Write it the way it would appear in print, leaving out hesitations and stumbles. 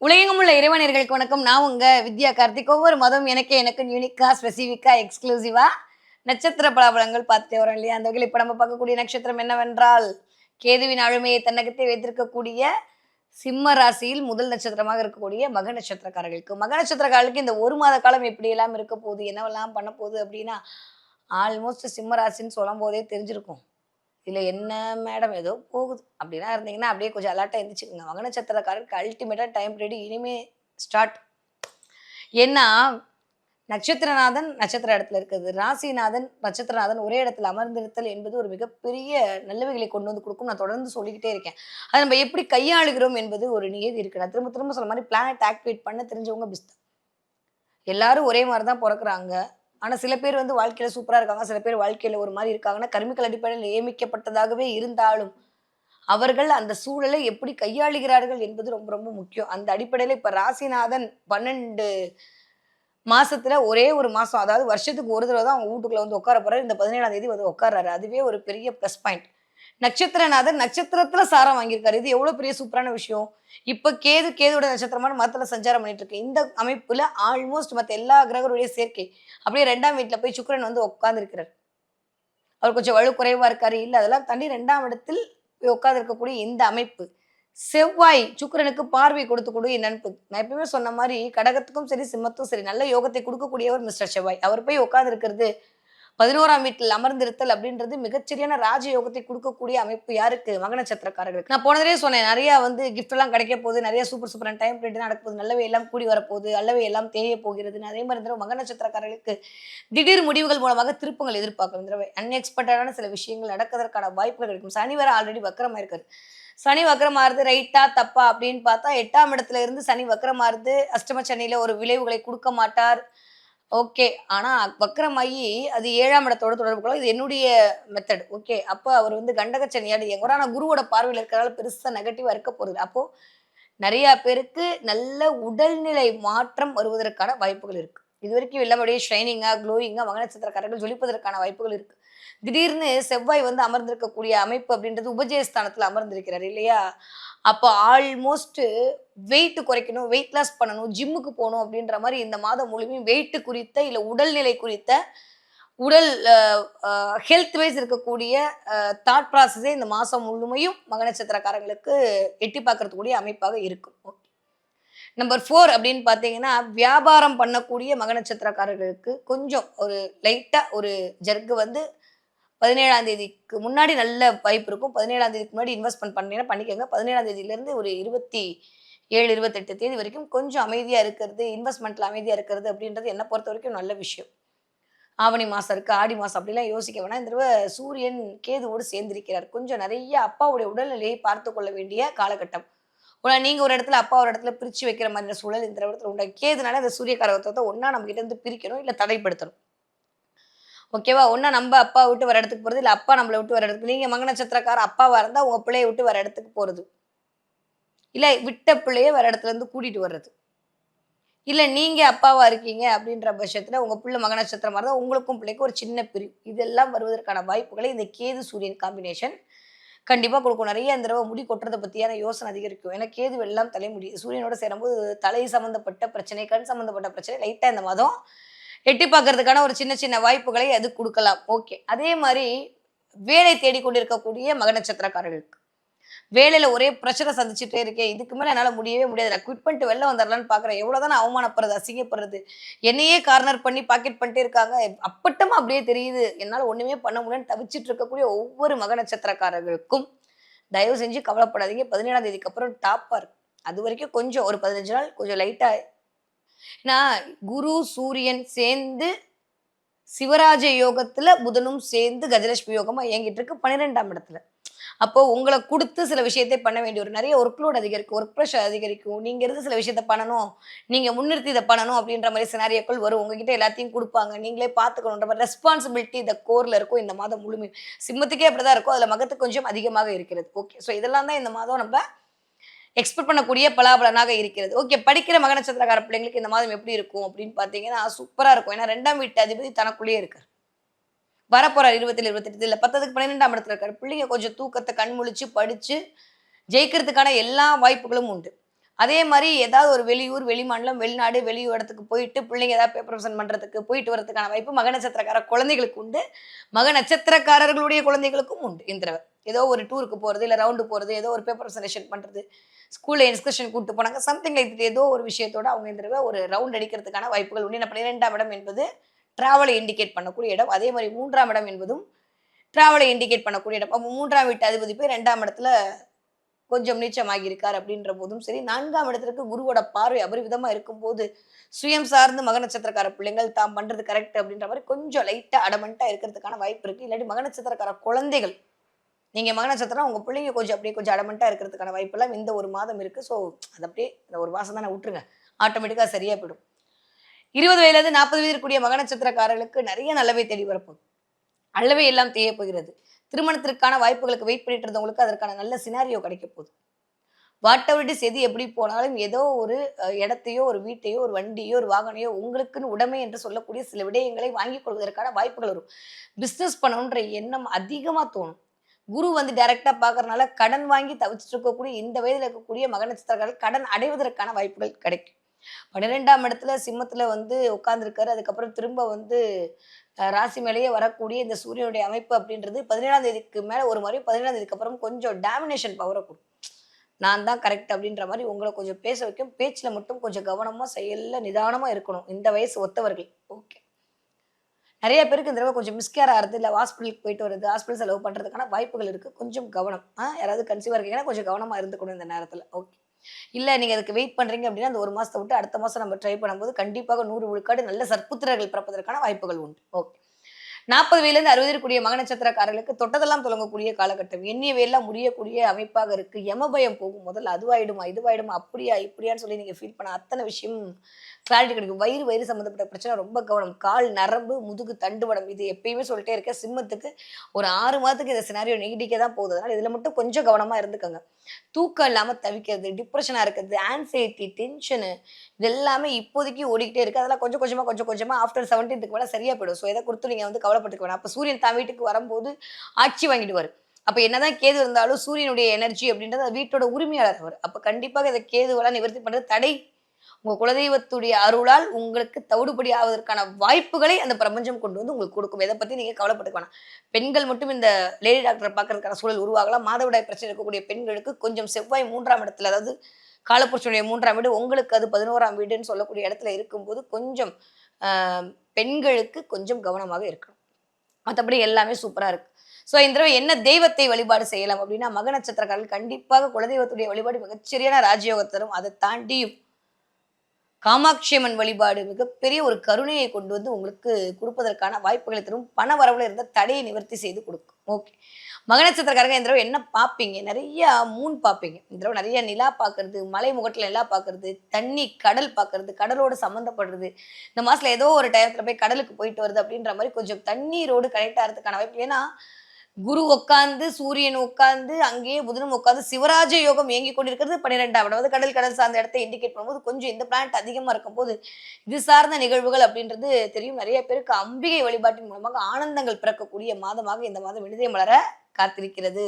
உலகெங்கும் உள்ள இறைவனர்களுக்கு வணக்கம். நான் உங்க வித்யா கார்த்திக். ஒவ்வொரு மதம் எனக்கு யூனிக்கா, ஸ்பெசிஃபிக்கா, எக்ஸ்க்ளூசிவா நட்சத்திர பலாபலங்கள் பார்த்துட்டே வரோம் இல்லையா? அந்த வகையில் இப்ப நம்ம பார்க்கக்கூடிய நட்சத்திரம் என்னவென்றால், கேதுவின் ஆளுமையை தன்னகத்தே வைத்திருக்கக்கூடிய சிம்ம ராசியில் முதல் நட்சத்திரமாக இருக்கக்கூடிய மக நட்சத்திரக்காரர்களுக்கு. மக நட்சத்திரக்காரர்களுக்கு இந்த 1 மாத காலம் எப்படியெல்லாம் இருக்க போகுது, என்னவெல்லாம் பண்ண போகுது அப்படின்னா, ஆல்மோஸ்ட் சிம்ம ராசின்னு சொல்லும்போதே தெரிஞ்சிருக்கும். இல்ல என்ன மேடம் ஏதோ போகுது. அப்படிலாம் இருந்தீங்கன்னா, அப்படியே கொஞ்சம் அலர்ட்டா எந்திரிச்சுக்கங்க. மக நட்சத்திரக்காரருக்கு அல்டிமேட்டா டைம் பீரியட் இனிமே ஸ்டார்ட். ஏன்னா, நட்சத்திரநாதன் நட்சத்திர இடத்துல இருக்குது. ராசிநாதன், நட்சத்திரநாதன் ஒரே இடத்துல அமர்ந்திருத்தல் என்பது ஒரு மிகப்பெரிய நல்லவைகளை கொண்டு வந்து குடுக்கும். நான் தொடர்ந்து சொல்லிக்கிட்டே இருக்கேன். அத நம்ம எப்படி கையாளுகிறோம் என்பது ஒரு நியதி இருக்கு. நான் திரும்ப திரும்ப சொல்ற மாரி பிளானட் ஆக்டிவேட் பண்ண தெரிஞ்சவங்க பெஸ்ட். எல்லாரும் ஒரே மாரி தான் பொறக்குறாங்க. ஆனா சில பேர் வந்து வாழ்க்கையில சூப்பரா இருக்காங்க. சில பேர் வாழ்க்கையில ஒரு மாரி இருக்காங்கன்னா, கருமிக்கல் அடிப்படையில் நியமிக்கப்பட்டதாகவே இருந்தாலும், அவர்கள் அந்த சூழலை எப்படி கையாளுகிறார்கள் என்பது ரொம்ப ரொம்ப முக்கியம். அந்த அடிப்படையில இப்ப ராசிநாதன் 12 மாசத்துல ஒரே 1 மாசம், அதாவது வருஷத்துக்கு ஒரு தடவ தான் அவங்க வீட்டுக்குள்ள வந்து உட்கார போறாரு. இந்த 17ஆம் தேதி வந்து உட்கார்றாரு. அதுவே ஒரு பெரிய பிளஸ் பாயிண்ட். நட்சத்திரநாதன் நட்சத்திரத்துல சாரம் வாங்கியிருக்காரு. இது எவ்வளவு பெரிய சூப்பரான விஷயம். இப்ப கேதுவோட நட்சத்திரமான மரத்துல சஞ்சாரம் பண்ணிட்டு இருக்கு. இந்த அமைப்புல ஆல்மோஸ்ட் மத்த எல்லா கிரகங்களுடைய சேர்க்கை. அப்படியே 2ஆம் வீட்ல போய் சுக்கிரன் வந்து உட்கார்ந்திருக்கிறார். அவர் கொஞ்சம் வலு குறைவா இருக்காரு. இல்ல அதெல்லாம் தாண்டி 2ஆம் இடத்தில் போய் உட்கார்ந்து இருக்கக்கூடிய இந்த அமைப்பு. செவ்வாய் சுக்கிரனுக்கு பார்வை கொடுத்துக்கூடிய நட்பு. நான் எப்பவுமே சொன்ன மாரி கடகத்துக்கும் சரி, சிம்மத்துக்கும் சரி நல்ல யோகத்தை குடுக்கக்கூடியவர் மிஸ்டர் செவ்வாய். அவர் போய் உட்கார்ந்து இருக்கிறது 11ஆம் வீட்டில் அமர்ந்திருத்தல் அப்படின்றது மிகச்சரியான ராஜயோகத்தை குடுக்கக்கூடிய அமைப்பு யாருக்கு? மக நட்சத்திரக்காரர்களுக்கு. நான் போன தடவையே சொன்னேன். நெறைய வந்து கிஃப்ட் எல்லாம் கிடைக்க போகுது. நெறைய சூப்பர் சூப்பரான டைம் பீரியட் நடக்க போகுது. நல்லவை எல்லாம் கூடி வரப்போகுது. அல்லவை எல்லாம் தேய போகிறதுன்னு. அதே மாரி இந்த தடவ மக நட்சத்திரக்காரர்களுக்கு திடீர் முடிவுகள் மூலமாக திருப்பங்கள் எதிர்பார்க்கும். இந்த தடவை அன்எக்ஸ்பெக்டடான சில விஷயங்கள் நடக்கிறதற்கான வாய்ப்புகள் கிடைக்கும். சனி வேற ஆல்ரெடி வக்ரமா இருக்காரு. சனி வக்ரமாறுது ரைட்டா? தப்பா? அப்படின்னு பார்த்தா 8ஆம் இடத்துல இருந்து சனி வக்ரமாறுது. அஷ்டம சனியில ஒரு விளைவுகளை குடுக்க மாட்டார். ஓகே. ஆனா வக்ரமாயி அது 7ஆம் இடத்தோட தொடர்பு கொள்ளும். இது என்னுடைய மெத்தட். ஓகே. அப்ப அவர் வந்து கண்டக சனியாடி இயங்குவார். ஆனா குருவோட பார்வையில இருக்கிறனால பெருசா நெகட்டிவா இருக்க போறது. அப்போ நெறைய பேருக்கு நல்ல உடல்நிலை மாற்றம் வருவதற்கான வாய்ப்புகள் இருக்கு. இதுவரைக்கும் எல்லாருடைய ஷைனிங்கா, க்ளோயிங்கா மக நட்சத்திரக்காரர்கள் ஜொலிப்பதற்கான வாய்ப்புகள் இருக்கு. திடீர்னு செவ்வாய் வந்து அமர்ந்திருக்கக்கூடிய அமைப்பு அப்படின்றது உபஜயஸ்தானத்துல அமர்ந்திருக்கிறார் இல்லையா? அப்ப ஆல்மோஸ்ட் வெயிட் குறைக்கணும், வெயிட் லாஸ் பண்ணணும், ஜிம்முக்கு போணும் அப்படின்ற மாரி இந்த மாதம் முழுமையும் வெயிட் குறித்த, இல்ல உடல்நிலை குறித்த, உடல் அ அ ஹெல்த் வைஸ் இருக்கக்கூடிய தாட் ப்ராசஸே இந்த மாசம் முழுமையும் மக நட்சத்திரக்காரங்களுக்கு எட்டி பார்க்கறதுக்கூடிய அமைப்பாக இருக்கும். நம்பர் 4 அப்படின்னு பார்த்தீங்கன்னா, வியாபாரம் பண்ணக்கூடிய மக நட்சத்திரக்காரர்களுக்கு கொஞ்சம் ஒரு லைட்டா ஒரு ஜர்க் வந்து 17ஆம் தேதிக்கு முன்னாடி நல்ல வாய்ப்பு இருக்கும். 17ஆம் தேதிக்கு முன்னாடி இன்வெஸ்ட்மென்ட் பண்ணீங்கன்னா பண்ணிக்கங்க. 17ஆம் தேதியிலிருந்து ஒரு 27, 28 தேதி வரைக்கும் கொஞ்சம் அமைதியா இருக்கிறது, இன்வெஸ்ட்மென்ட்ல அமைதியா இருக்கிறது அப்படின்றது என்ன பொறுத்தவரைக்கும் நல்ல விஷயம். ஆவணி மாசம் இருக்கு, ஆடி மாசம் அப்படிலாம் யோசிக்க வேணாம். இந்த தடவ சூரியன் கேதுவோடு சேர்ந்திருக்கிறார். கொஞ்சம் நெறைய அப்பாவுடைய உடல்நிலையை பார்த்துக் கொள்ள வேண்டிய காலகட்டம். நீங்க ஒரு இடத்துல, அப்பா ஒரு இடத்துல பிரிச்சு வைக்கிற மாதிரியான சூழல் இந்த இடத்துல உண்டாகும். கேதுனால அந்த சூரிய காரகத்துவத்த ஒண்ணா நம்ம கிட்ட இருந்து பிரிக்கணும், இல்ல தடைப்படுத்தணும். ஓகேவா? ஒண்ணா நம்ப அப்பா விட்டு வேற இடத்துக்கு போறது, இல்ல அப்பா நம்மள விட்டு வேற இடத்துக்கு நீங்க மக நட்சத்திரக்கார அப்பாவா இருந்தா, உங்க பிள்ளைய விட்டு வேற இடத்துக்கு போறது. இல்ல விட்ட பிள்ளைய வேற இடத்துல இருந்து கூட்டிட்டு வர்றது. இல்ல நீங்க அப்பாவா இருக்கீங்க அப்படின்ற பட்சத்துல, உங்க பிள்ளை மக நட்சத்திரமா இருந்தா, உங்களுக்கும் பிள்ளைக்கும் ஒரு சின்ன பிரிவு. இதெல்லாம் வருவதற்கான வாய்ப்புகளை இந்த கேது, சூரியன் காம்பினேஷன் கண்டிப்பா குடுக்கும். நெறைய இந்த தடவ முடி கொட்டுறத பத்தியான யோசனை அதிகரிக்கும். ஏன்னா கேது எல்லாம் தலைமுடி. சூரியனோட சேரும்போது தலை சம்மந்தப்பட்ட பிரச்சனை, கண் சம்மந்தப்பட்ட பிரச்சனை லைட்டா இந்த மாதம் எட்டி பார்க்கறதுக்கான ஒரு சின்ன சின்ன வாய்ப்புகளை அது குடுக்கலாம். ஓகே. அதே மாரி வேலை தேடிக் கொண்டிருக்கக்கூடிய மக நட்சத்திரக்காரர்களுக்கு. வேலையில ஒரே பிரஷர சந்திச்சுட்டே இருக்கேன். இதுக்கு மேல என்னால முடியவே முடியாது. நான் குவிட் பண்ணிட்டு வெளில வந்துரலான்னு பார்க்குறேன். எவ்வளோதான் நான் அவமானப்படுறது, அசிங்கப்படுறது. என்னையே கார்னர் பண்ணி பாக்கெட் பண்ணிட்டே இருக்காங்க. அப்பட்டமா அப்படியே தெரியுது. என்னால ஒண்ணுமே பண்ண முடியலன்னு தவிச்சிட்டு இருக்கக்கூடிய ஒவ்வொரு மக நட்சத்திரக்காரர்களுக்கும், தயவு செஞ்சு கவலைப்படாதீங்க. 17ஆம் தேதிக்கு அப்புறம் டாப்பா இருக்கும். அதுவரைக்கும் கொஞ்சம் ஒரு 15 நாள் கொஞ்சம் லைட்டா ஏன்னா குரு, சூரியன் சேர்ந்து சிவராஜ யோகத்துல புதனும் சேர்ந்து கஜலட்சுமி யோகமா இயங்கிட்டு இருக்கு 12ஆம் இடத்துல. அப்போ உங்கள குடுத்து சில விஷயத்தை பண்ண வேண்டிய ஒரு நெறைய ஒர்க் லோட் அதிகரிக்கும். ஒர்க் பிரஷர் அதிகரிக்கும். நீங்க இருந்து சில விஷயத்த பண்ணணும். நீங்க முன்னிறுத்தி இத பண்ணணும் அப்படின்ற மாரி சினாரியோக்கள் வரும். உங்ககிட்ட எல்லாத்தையும் குடுப்பாங்க. நீங்களே பார்த்துக்கணுன்ற மாரி ரெஸ்பான்சிபிலிட்டி இந்த கோர்ல இருக்கும் இந்த மாதம் முழுமையும். சிம்மத்துக்கே அப்படிதான் இருக்கும். அதுல மகத்துக்கு கொஞ்சம் அதிகமாக இருக்கிறது. ஓகே. ஸோ இதெல்லாம் தான் இந்த மாதம் நம்ப எக்ஸ்பெக்ட் பண்ணக்கூடிய பலாபலனாக இருக்கிறது. ஓகே. படிக்கிற மக நட்சத்திரக்கார பிள்ளைங்களுக்கு இந்த மாதம் எப்படி இருக்கும் அப்படின்னு பார்த்தீங்கன்னா, சூப்பரா இருக்கும். ஏன்னா 2ஆம் வீட்டு அதிபதி தனக்குள்ளேயே இருக்காரு. வரப்போறார் 27, 28 இல்ல 10க்கு 12ஆம் இடத்துல இருக்காரு. பிள்ளைங்க கொஞ்சம் தூக்கத்த கண் முழிச்சு படிச்சு ஜெயிக்கிறதுக்கான எல்லா வாய்ப்புகளும் உண்டு. அதே மாதிரி ஏதாவது ஒரு வெளியூர், வெளிமாநிலம், வெளிநாடு, வெளி இடத்துக்கு போயிட்டு பிள்ளைங்க ஏதாவது பேப்பர் ப்ரெசென்ட் பண்றதுக்கு போயிட்டு வரதுக்கான வாய்ப்பு மக நட்சத்திரக்கார குழந்தைகளுக்கு உண்டு. மக நட்சத்திரக்காரர்களுடைய குழந்தைகளுக்கும் உண்டு இந்த தடவ. ஏதோ ஒரு டூருக்கு போறது, இல்ல ரவுண்டு போறது, ஏதோ ஒரு பேப்பர் ப்ரெசன்டேஷன் பண்றது, ஸ்கூல்ல எக்ஸ்கர்ஷன் கூட்டு போனாங்க. சம்திங் லைக் ஏதோ ஒரு விஷயத்தோட அவங்க இந்த தடவ ஒரு ரவுண்ட் அடிக்கிறதுக்கான வாய்ப்புகள் உண்டு. ஏன்னா 12ஆம் இடம் என்பது டிராவலை இண்டிகேட் பண்ணக்கூடிய இடம். அதே மாதிரி 3ஆம் இடம் என்பதும் டிராவலை இண்டிகேட் பண்ணக்கூடிய இடம். அப்ப 3ஆம் வீட்டு அதிபதி போய் 2ஆம் இடத்துல கொஞ்சம் நீச்சமாகி இருக்கார் அப்படின்ற போதும் சரி, 4ஆம் இடத்திற்கு குருவோட பார்வை அபரிவிதமா இருக்கும்போது, சுயம் சார்ந்து மக நட்சத்திரக்கார பிள்ளைங்கள் தாம் பண்றது கரெக்ட் அப்படின்ற மாரி கொஞ்சம் லைட்டா அடமன்ட்டா இருக்கிறதுக்கான வாய்ப்பு இருக்கு. இல்லாட்டி மக நட்சத்திரக்கார குழந்தைகள், நீங்க மக நட்சத்திரம் உங்க பிள்ளைங்க கொஞ்சம் அப்படியே கொஞ்சம் அடமன்ட்டா இருக்கிறதுக்கான வாய்ப்பெல்லாம் இந்த ஒரு மாதம் இருக்கு. ஸோ அது அப்படியே இந்த ஒரு மாசம் தானே விட்டுருங்க. ஆட்டோமேட்டிக்கா சரியா போயிடும். 20 வயதிலிருந்து 40 வயது இருக்கக்கூடிய மக நட்சத்திரக்காரர்களுக்கு நிறைய நல்லவை தேடி வரப்போகுது. அல்லவே எல்லாம் தேய போகிறது. திருமணத்திற்கான வாய்ப்புகளுக்கு வெயிட் பண்ணிட்டு இருந்தவங்களுக்கு அதற்கான நல்ல சினாரியோ கிடைக்க போகுது. வாட் எவர் இட் இஸ் எது எப்படி போனாலும் ஏதோ ஒரு இடத்தையோ, ஒரு வீட்டையோ, ஒரு வண்டியோ, ஒரு வாகனையோ உங்களுக்குன்னு உடைமை என்று சொல்லக்கூடிய சில விடயங்களை வாங்கிக் கொள்வதற்கான வாய்ப்புகள் வரும். பிசினஸ் பண்ணணுன்ற எண்ணம் அதிகமா தோணும். குரு வந்து டைரக்ட்டா பார்க்கறனால கடன் வாங்கி தவிச்சிட்டு இருக்கக்கூடிய இந்த வயதில இருக்கக்கூடிய மக நட்சத்திரக்காரர்கள் கடன் அடைவதற்கான வாய்ப்புகள் கிடைக்கும். 12ஆம் இடத்துல சிம்மத்துல வந்து உட்கார்ந்திருக்காரு. அதுக்கப்புறம் திரும்ப வந்து ராசி மேலேயே வரக்கூடிய இந்த சூரியனுடைய அமைப்பு அப்படின்றது 17ஆம் தேதிக்கு மேல ஒரு மாரி 17ஆம் தேதிக்கு அப்புறம் கொஞ்சம் டாமினேஷன் பவர குடுக்கும். நான் தான் கரெக்ட் அப்படின்ற மாரி உங்கள கொஞ்சம் பேச வைக்கும். பேச்சுல மட்டும் கொஞ்சம் கவனமா, செயல்ல நிதானமா இருக்கணும். இந்த வயசு ஒத்தவர்கள். ஓகே. நெறைய பேருக்கு இந்த தடவ கொஞ்சம் மிஸ்கேர் ஆகுறது, இல்ல ஹாஸ்பிட்டலுக்கு போயிட்டு வரது, ஹாஸ்பிட்டல் செலவு பண்றதுக்கான வாய்ப்புகள் இருக்கு. கொஞ்சம் கவனம். யாராவது கன்சீவா இருக்கீங்கன்னா கொஞ்சம் கவனமா இருந்துக்கணும் இந்த நேரத்துல. ஓகே. இல்ல நீங்க அதுக்கு வெயிட் பண்றீங்க அப்படின்னா, அந்த 1 மாசத்த விட்டு அடுத்த மாசம் நம்ம ட்ரை பண்ணும்போது கண்டிப்பாக 100 விழுக்காடு நல்ல சற்புத்திரர்கள் பிறப்பதற்கான வாய்ப்புகள் உண்டு. ஓகே. 40 வயதிலிருந்து 60 இருக்கக்கூடிய மக நட்சத்திரக்காரர்களுக்கு தொட்டதெல்லாம் துலங்கக்கூடிய காலகட்டம். எண்ணியவையெல்லாம் முடியக்கூடிய அமைப்பாக இருக்கு. யமபயம் போகும். முதல்ல அதுவாயிடுமா, இதுவாயிடுமா, அப்படியா, இப்படியான்னு சொல்லி நீங்க ஃபீல் பண்ண அத்தன விஷயம் கிளாரிட்டி கிடைக்கும். வயிறு சம்மந்தப்பட்ட பிரச்சனை ரொம்ப கவனம். கால் நரம்பு, முதுகு தண்டுவடம் இது எப்பயுமே சொல்லிட்டே இருக்கேன். சிம்மத்துக்கு ஒரு 6 மாதத்துக்கு இந்த சினாரியோ நீடிக்க தான் போகுது. அதனால இதுல மட்டும் கொஞ்சம் கவனமா இருந்துக்கங்க. தூக்கம் இல்லாம தவிக்கிறது, டிப்ரஷனா இருக்கிறது, ஆங்ஸைட்டி, டென்ஷனு இது எல்லாமே இப்போதைக்கு ஓடிக்கிட்டே இருக்கு. அதெல்லாம் கொஞ்சம் கொஞ்சமா ஆஃப்டர் 17க்கு மேல சரியா போயிடும். ஸோ எத குறித்தும் நீங்க வந்து கவலைப்பட்டுக்க வேணாம். அப்ப சூரியன் தான் வீட்டுக்கு வரும்போது ஆட்சி வாங்கிடுவாரு. அப்ப என்னதான் கேது இருந்தாலும் சூரியனுடைய எனர்ஜி அப்படின்றது அது வீட்டோட உரிமையாளர் அவரு. அப்ப கண்டிப்பாக இத கேதுவெல்லாம் நிவர்த்தி பண்றது தடை உங்க குலதெய்வத்துடைய அருளால் உங்களுக்கு தவிடுபடி ஆவதற்கான வாய்ப்புகளை அந்த பிரபஞ்சம் கொண்டு வந்து உங்களுக்கு கொடுக்கும். இத பத்தி நீங்க கவலைப்பட்டுக்க வேணாம். பெண்கள் மட்டும் இந்த லேடி டாக்டர பார்க்கறதுக்கான சூழல் உருவாகலாம். மாதவிடாய் பிரச்சனை இருக்கக்கூடிய பெண்களுக்கு கொஞ்சம் செவ்வாய் 3ஆம் இடத்துல அதாவது காலப்புருஷனுடைய 3ஆம் வீடு உங்களுக்கு அது 11ஆம் வீடுன்னு சொல்லக்கூடிய இடத்துல இருக்கும்போது கொஞ்சம் ஆ பெண்களுக்கு கொஞ்சம் கவனமாக இருக்கணும். மத்தபடி எல்லாமே சூப்பரா இருக்கு. ஸோ இந்த தடவை என்ன தெய்வத்தை வழிபாடு செய்யலாம் அப்படின்னா, மக நட்சத்திரக்காரர்கள் கண்டிப்பாக குலதெய்வத்துடைய வழிபாடு மிகச்சரியான ராஜயோகத்த தரும். அதை தாண்டியும் காமாட்சி அம்மன் வழிபாடு மிகப்பெரிய ஒரு கருணையை கொண்டு வந்து உங்களுக்கு குடுப்பதற்கான வாய்ப்புகளை தரும். பண வரவுல இருந்த தடையை நிவர்த்தி செய்து குடுக்கும். ஓகே. மக நட்சத்திரக்காரங்க இந்த தடவ என்ன பார்ப்பீங்க? நெறைய மூன் பார்ப்பீங்க. இந்த தடவ நெறைய நிலா பார்க்கறது, மலை முகட்டுல நிலா பார்க்கறது, தண்ணி, கடல் பார்க்கறது, கடலோடு சம்மந்தப்படுறது. இந்த மாசத்துல ஏதோ ஒரு டயத்துல போய் கடலுக்கு போயிட்டு வருது அப்படின்ற மாரி கொஞ்சம் தண்ணீரோடு கனெக்ட் ஆறதுக்கான வாய்ப்பு. ஏன்னா குரு உட்கார்ந்து, சூரியன் உட்கார்ந்து, அங்கேயே புதனும் உட்கார்ந்து சிவராஜ யோகம் இயங்கிக் கொண்டிருக்கிறது 12ஆம் இடம். அதாவது கடல் சார்ந்த இடத்தை இண்டிகேட் பண்ணும்போது, கொஞ்சம் இந்த பிளானட் அதிகமா இருக்கும்போது, இது சார்ந்த நிகழ்வுகள் அப்படின்றது தெரியும். நெறைய பேருக்கு அம்பிகை வழிபாட்டின் மூலமாக ஆனந்தங்கள் பிறக்கக்கூடிய மாதமாக இந்த மாதம் விடுதலை மலர காத்திருக்கிறது.